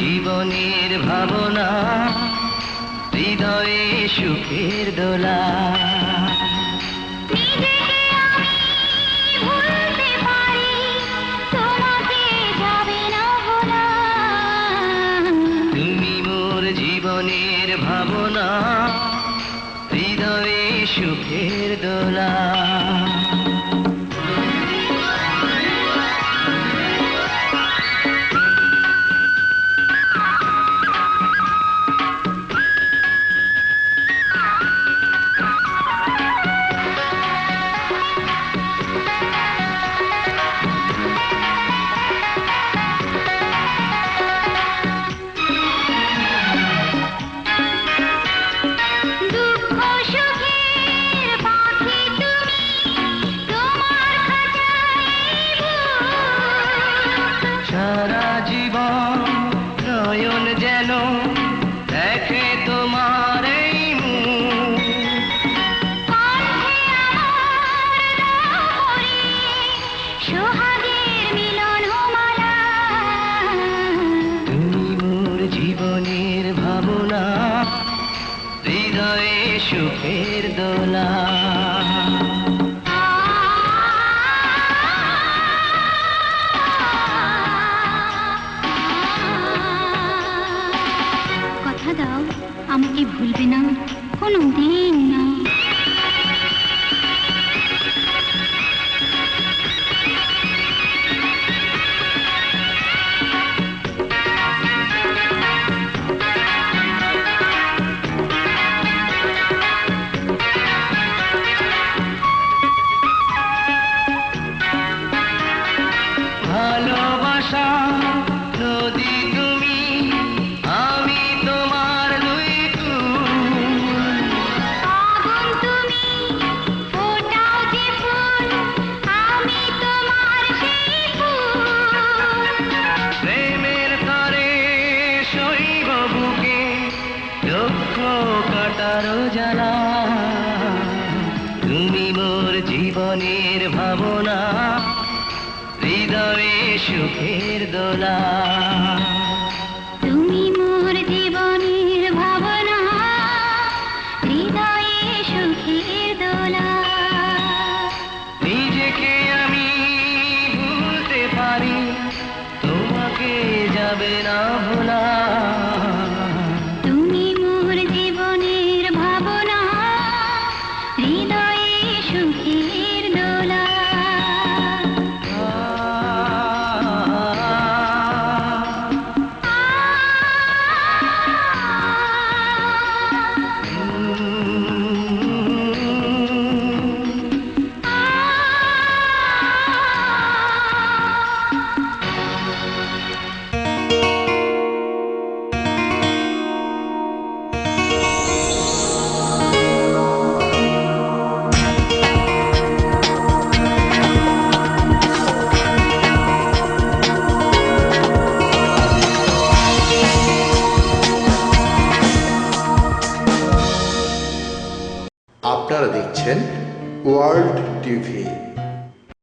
জীবনের ভাবনা হৃদয়ে সুখের দোলা। তুমি মোর জীবনের ভাবনা হৃদয়ে সুখের দোলা। সারা জীবন নয়ন যেন দেখে তোমার এই মুখ। তুমি মোর জীবনের ভাবনা হৃদয়ে সুখের দোলা। দাও আমাকে ভুলবে না কোনো দিন না। ভালোবাসা নদী তুমি, আমি তোমার দুই কুল। আগুন তুমি, ফোটাও যে ফুল, আমি তোমার সেই ফুল। প্রেমের তরে শৈব বুকে লক্ষ কাটারো জ্বালা। তুমি মোর জীবনের ভাবনা হৃদয়ে সুখের দোলা। তুমি মোর জীবনের ভাবনা হৃদয়ে সুখের দোলা। নিজেকে আমি ভুলতে পারি, তোমাকে যাবে না ভোলা। তুমি মোর জীবনের ভাবনা হৃদয়ে সুখের দোলা। আপনারা দেখছেন ওয়ার্ল্ড টিভি।